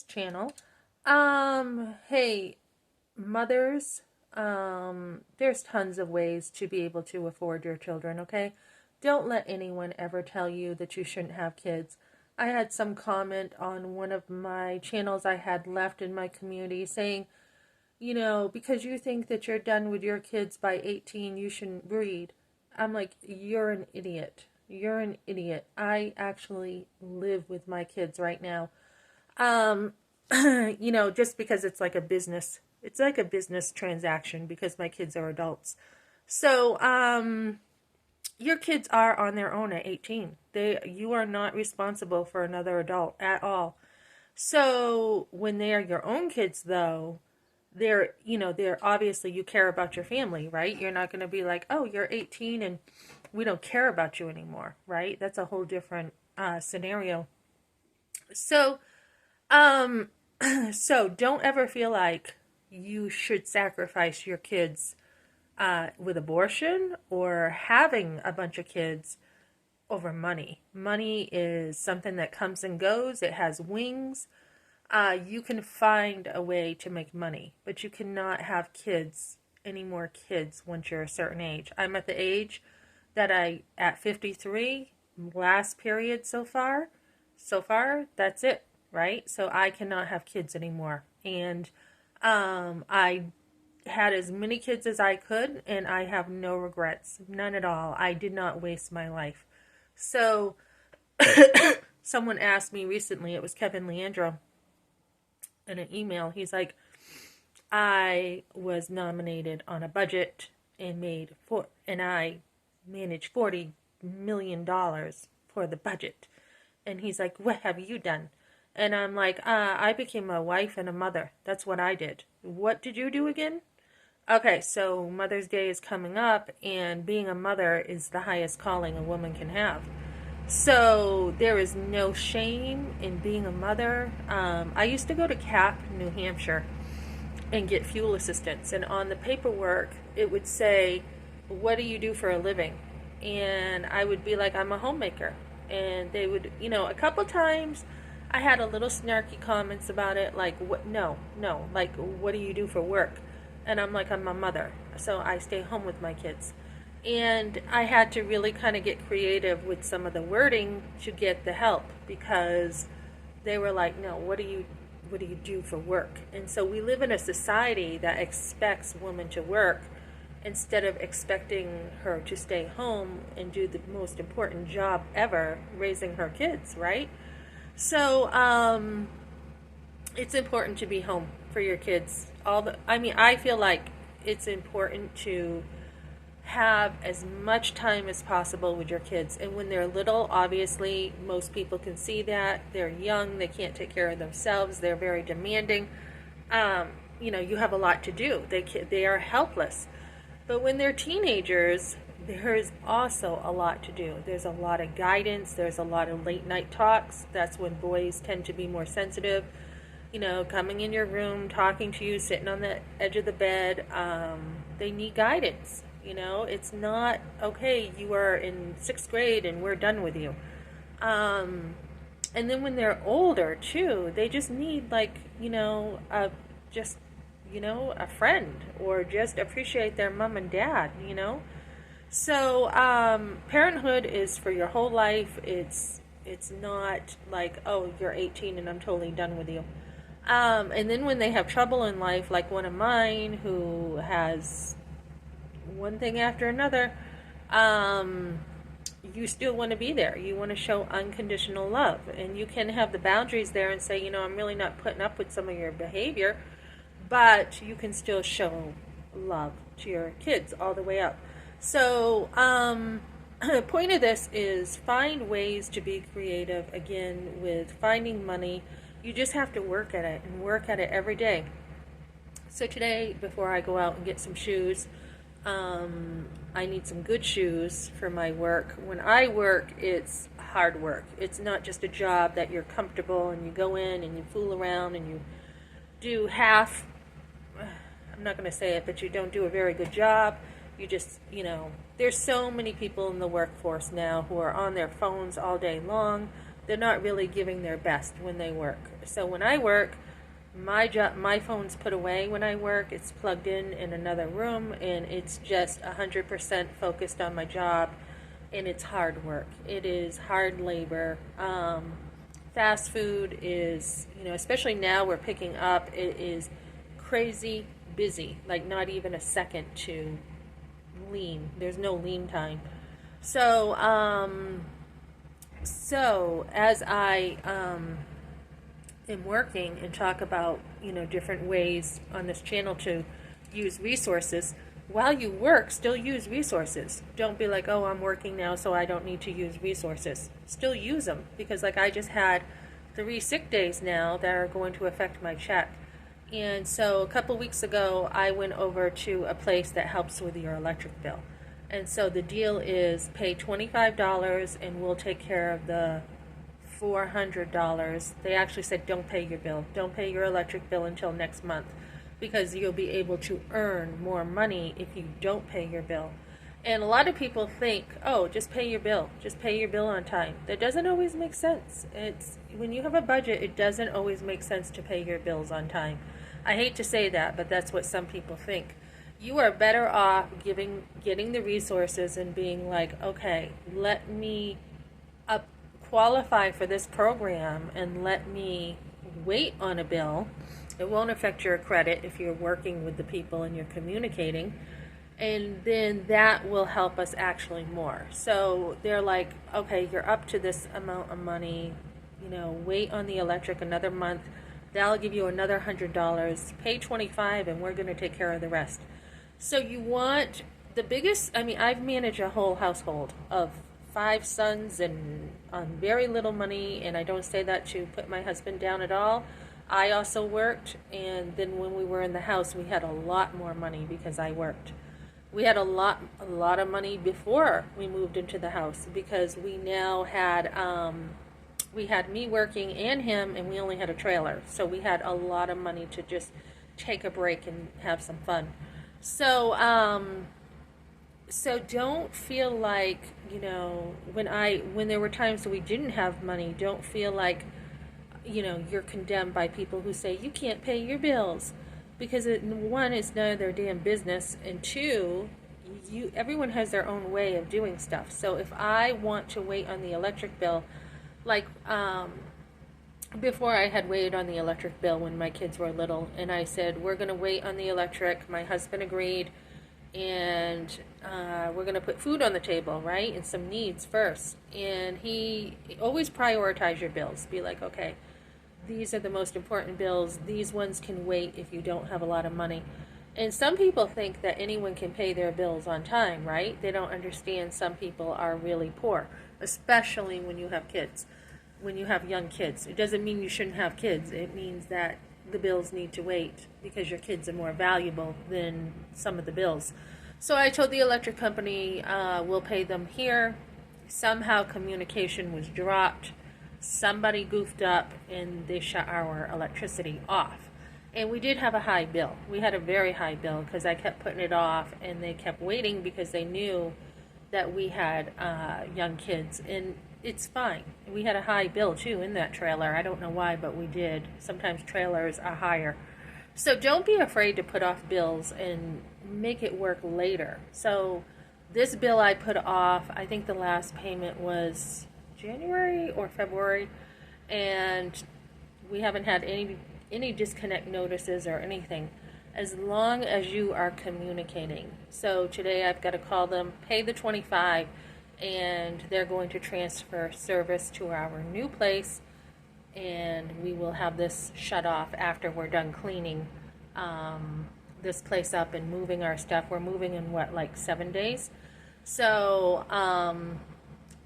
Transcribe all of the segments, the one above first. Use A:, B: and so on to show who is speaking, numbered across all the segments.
A: Channel. Hey, mothers, there's tons of ways to be able to afford your children, okay? Don't let anyone ever tell you that you shouldn't have kids. I had some comment on one of my channels I had left in my community saying, because you think that you're done with your kids by 18, you shouldn't breed. I'm like, you're an idiot. You're an idiot. I actually live with my kids right now. Um, just because it's like a business transaction because my kids are adults. So, your kids are on their own at 18. You are not responsible for another adult at all. So, when they are your own kids though, they're obviously you care about your family, right? You're not going to be like, "Oh, you're 18 and we don't care about you anymore," right? That's a whole different scenario. So, um, so don't ever feel like you should sacrifice your kids with abortion or having a bunch of kids over money. Money is something that comes and goes. It has wings. You can find a way to make money, but you cannot have kids, any more kids once you're a certain age. I'm at the age that at 53, last period so far, that's it, right? So I cannot have kids anymore. And I had as many kids as I could, and I have no regrets, none at all. I did not waste my life. So someone asked me recently, it was Kevin Leandro, in an email. He's like, I was nominated on a budget and I managed $40 million for the budget. And he's like, what have you done? And I'm like, I became a wife and a mother. That's what I did. What did you do again? Okay, so Mother's Day is coming up, and being a mother is the highest calling a woman can have. So there is no shame in being a mother. I used to go to Cap, New Hampshire, and get fuel assistance. And on the paperwork, it would say, what do you do for a living? And I would be like, I'm a homemaker. And they would, a couple times I had a little snarky comments about it, like, what? No, no, like, what do you do for work? And I'm like, I'm a mother, so I stay home with my kids. And I had to really kind of get creative with some of the wording to get the help because they were like, no, what do you do for work? And so we live in a society that expects women to work instead of expecting her to stay home and do the most important job ever, raising her kids, right? So, it's important to be home for your kids. I feel like it's important to have as much time as possible with your kids. And when they're little, obviously, most people can see that. They're young, they can't take care of themselves, they're very demanding. You have a lot to do. They are helpless. But when they're teenagers, there's also a lot to do. There's a lot of guidance, there's a lot of late night talks. That's when boys tend to be more sensitive. Coming in your room, talking to you, sitting on the edge of the bed. They need guidance. It's not, okay, you are in sixth grade and we're done with you. And then when they're older, too, they just need, like, just, a friend or just appreciate their mom and dad. So, parenthood is for your whole life. It's not like, oh, you're 18 and I'm totally done with you. And then when they have trouble in life, like one of mine who has one thing after another, you still want to be there. You want to show unconditional love. And you can have the boundaries there and say, I'm really not putting up with some of your behavior, but you can still show love to your kids all the way up. So, the point of this is find ways to be creative, again, with finding money. You just have to work at it and work at it every day. So today, before I go out and get some shoes, I need some good shoes for my work. When I work, it's hard work. It's not just a job that you're comfortable and you go in and you fool around and you do half, I'm not going to say it, but you don't do a very good job. You just, there's so many people in the workforce now who are on their phones all day long. they're not really giving their best when they work. So when I work, my phone's put away when I work. It's plugged in another room, and it's just 100% focused on my job. And it's hard work. It is hard labor. Fast food is, especially now we're picking up, it is crazy busy. Like not even a second to lean. There's no lean time. So as I am working and talk about, different ways on this channel to use resources, while you work, still use resources. Don't be like, oh, I'm working now, so I don't need to use resources. Still use them, because like I just had 3 sick days now that are going to affect my check. And so a couple weeks ago, I went over to a place that helps with your electric bill. And so the deal is pay $25 and we'll take care of the $400. They actually said don't pay your bill. Don't pay your electric bill until next month, because you'll be able to earn more money if you don't pay your bill. And a lot of people think, oh, just pay your bill. Just pay your bill on time. That doesn't always make sense. When you have a budget, it doesn't always make sense to pay your bills on time. I hate to say that, but that's what some people think. You are better off getting the resources and being like, okay, let me qualify for this program and let me wait on a bill. It won't affect your credit if you're working with the people and you're communicating. And then that will help us actually more. So they're like, okay, you're up to this amount of money, wait on the electric another month. That'll give you another $100. Pay $25 and we're going to take care of the rest. So you want the biggest, I've managed a whole household of 5 sons and on very little money, and I don't say that to put my husband down at all. I also worked, and then when we were in the house, we had a lot more money because I worked. We had a lot of money before we moved into the house, because we now had, we had me working and him, and we only had a trailer. So we had a lot of money to just take a break and have some fun. So don't feel like, when there were times that we didn't have money, don't feel like, you're condemned by people who say you can't pay your bills, because one, it's none of their damn business, and two, everyone has their own way of doing stuff. So if I want to wait on the electric bill, like before I had waited on the electric bill when my kids were little, and I said we're going to wait on the electric. My husband agreed, and we're going to put food on the table, right, and some needs first. And he always prioritize your bills. Be like, okay, these are the most important bills. These ones can wait if you don't have a lot of money. And some people think that anyone can pay their bills on time, right? They don't understand some people are really poor, especially when you have kids, when you have young kids. It doesn't mean you shouldn't have kids. It means that the bills need to wait because your kids are more valuable than some of the bills. So I told the electric company we'll pay them here. Somehow communication was dropped. Somebody goofed up and they shut our electricity off. And we did have a high bill. We had a very high bill because I kept putting it off, and they kept waiting because they knew that we had young kids. And it's fine. We had a high bill too in that trailer. I don't know why, but we did. Sometimes trailers are higher. So don't be afraid to put off bills and make it work later. So this bill I put off, I think the last payment was January or February, and we haven't had any disconnect notices or anything, as long as you are communicating. So today I've got to call them, pay the $25, and they're going to transfer service to our new place, and we will have this shut off after we're done cleaning this place up and moving our stuff. We're moving in 7 days. So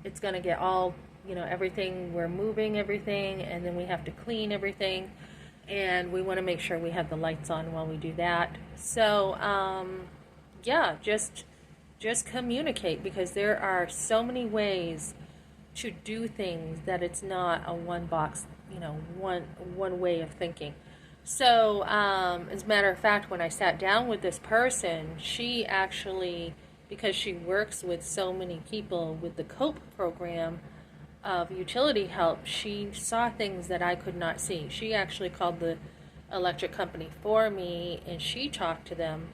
A: it's going to get all, everything, we're moving everything, and then we have to clean everything. And we want to make sure we have the lights on while we do that. So, just communicate, because there are so many ways to do things that it's not a one box, one way of thinking. So, as a matter of fact, when I sat down with this person, she actually, because she works with so many people with the COPE program, of utility help, she saw things that I could not see. She actually called the electric company for me, and she talked to them,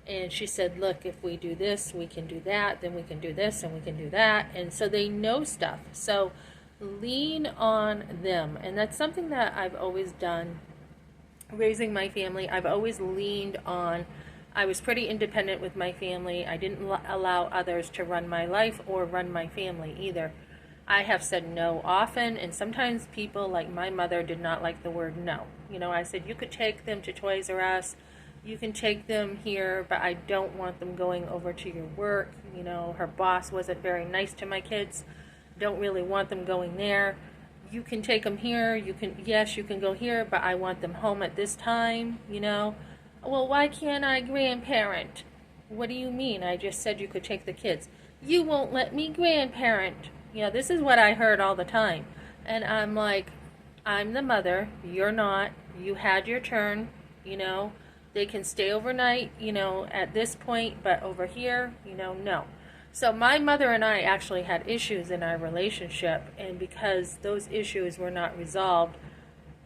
A: and she said, look, if we do this, we can do that, then we can do this, and we can do that. And so they know stuff. So lean on them. And that's something that I've always done. Raising my family, I've always leaned on. I was pretty independent with my family. I didn't allow others to run my life or run my family either. I have said no often, and sometimes people like my mother did not like the word no. I said, you could take them to Toys R Us, you can take them here, but I don't want them going over to your work. Her boss wasn't very nice to my kids. Don't really want them going there. You can take them here. Yes, you can go here, but I want them home at this time. Well, why can't I grandparent? What do you mean? I just said you could take the kids. You won't let me grandparent. This is what I heard all the time. And I'm like, I'm the mother. You're not. You had your turn. They can stay overnight, at this point, but over here, no. So my mother and I actually had issues in our relationship, and because those issues were not resolved,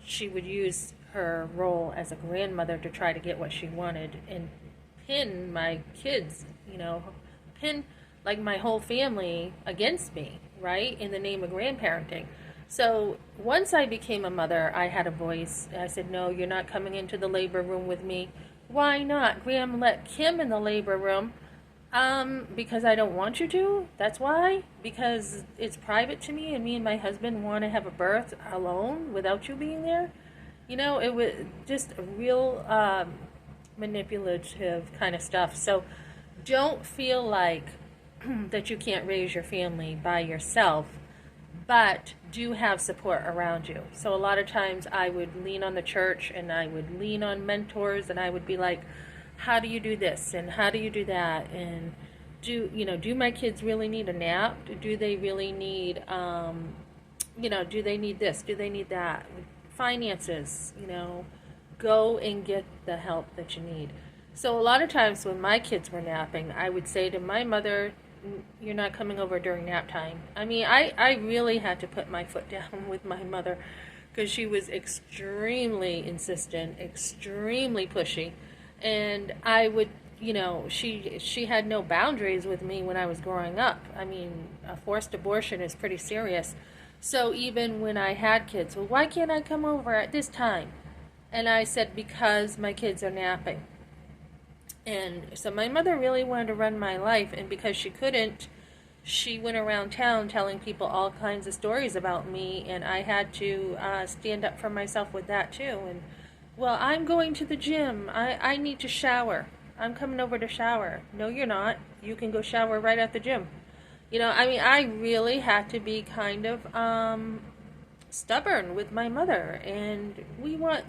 A: she would use her role as a grandmother to try to get what she wanted and pin my kids, pin like my whole family against me, right, in the name of grandparenting. So once I became a mother, I had a voice. I said, no, you're not coming into the labor room with me. Why not? Graham let Kim in the labor room. Because I don't want you to. That's why. Because it's private to me, and me and my husband want to have a birth alone without you being there. It was just a real manipulative kind of stuff. So don't feel like that you can't raise your family by yourself, but do have support around you. So a lot of times I would lean on the church, and I would lean on mentors, and I would be like, how do you do this and how do you do that, and do my kids really need a nap? Do they really need do they need this, do they need that? Finances, go and get the help that you need. So a lot of times when my kids were napping, I would say to my mother, you're not coming over during nap time. I really had to put my foot down with my mother, because she was extremely insistent, extremely pushy. And I would, she had no boundaries with me when I was growing up. A forced abortion is pretty serious. So even when I had kids, well, why can't I come over at this time? And I said, because my kids are napping. And so my mother really wanted to run my life, and because she couldn't, she went around town telling people all kinds of stories about me, and I had to stand up for myself with that too. And well, I'm going to the gym. I need to shower. I'm coming over to shower. No, you're not. You can go shower right at the gym. I really had to be kind of stubborn with my mother. And we want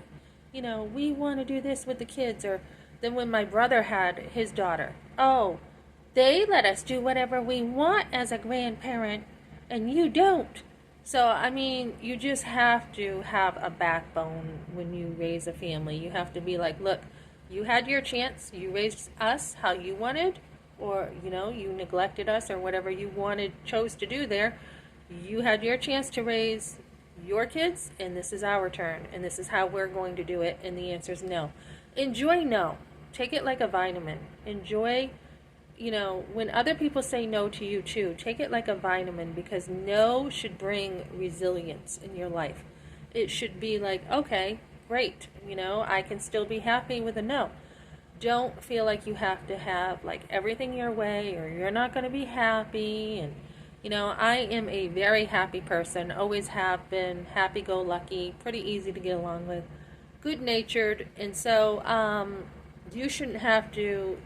A: to do this with the kids. Or then when my brother had his daughter, oh, they let us do whatever we want as a grandparent, and you don't. So, you just have to have a backbone when you raise a family. You have to be like, look, you had your chance. You raised us how you wanted, or, you neglected us, or whatever you chose to do there. You had your chance to raise your kids, and this is our turn, and this is how we're going to do it, and the answer is no. Enjoy no. Take it like a vitamin. Enjoy. When other people say no to you too, take it like a vitamin, because no should bring resilience in your life. It should be like, okay, great, I can still be happy with a no. Don't feel like you have to have like everything your way, or you're not going to be happy. And I am a very happy person, always have been, happy-go-lucky, pretty easy to get along with, good-natured, and so you shouldn't have to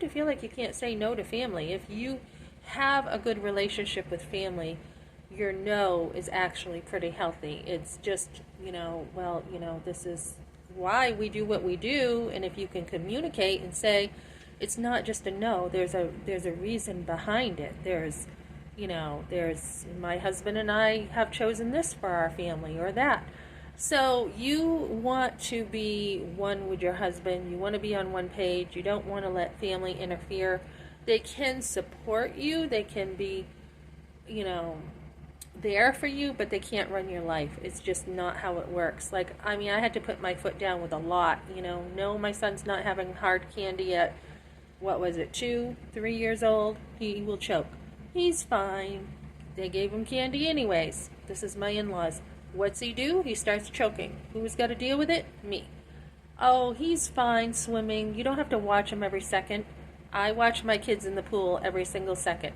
A: feel like you can't say no to family. If you have a good relationship with family, your no is actually pretty healthy. It's just, this is why we do what we do. And if you can communicate and say, it's not just a no, there's a reason behind it. There's my husband and I have chosen this for our family, or that. So you want to be one with your husband. You want to be on one page. You don't want to let family interfere. They can support you. They can be, there for you, but they can't run your life. It's just not how it works. Like, I mean, I had to put my foot down with a lot, you know. No, my son's not having hard candy at, what was it, 2, 3 years old? He will choke. He's fine. They gave him candy anyways. This is my in-laws. What's he do? He starts choking. Who's got to deal with it? Me. Oh, he's fine swimming. You don't have to watch him every second. I watch my kids in the pool every single second.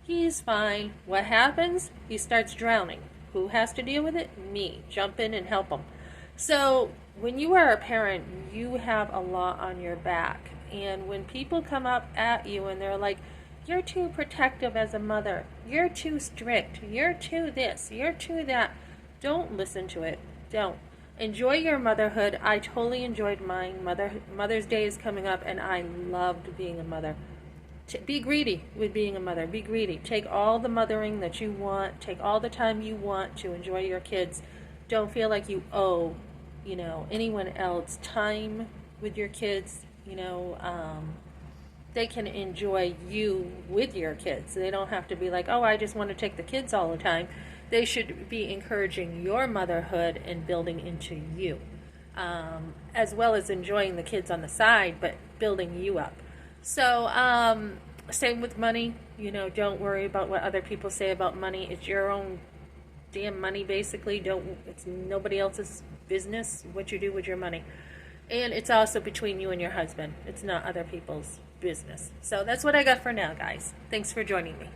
A: He's fine. What happens? He starts drowning. Who has to deal with it? Me. Jump in and help him. So, when you are a parent, you have a lot on your back. And when people come up at you and they're like, you're too protective as a mother, you're too strict, you're too this, you're too that, don't listen to it. Don't. Enjoy your motherhood. I totally enjoyed mine. Mother's Day is coming up, and I loved being a mother. Be greedy with being a mother. Be greedy. Take all the mothering that you want. Take all the time you want to enjoy your kids. Don't feel like you owe, anyone else time with your kids. They can enjoy you with your kids. They don't have to be like, oh, I just want to take the kids all the time. They should be encouraging your motherhood and building into you, as well as enjoying the kids on the side, but building you up. So, same with money. Don't worry about what other people say about money. It's your own damn money, basically. It's nobody else's business what you do with your money. And it's also between you and your husband. It's not other people's business. So that's what I got for now, guys. Thanks for joining me.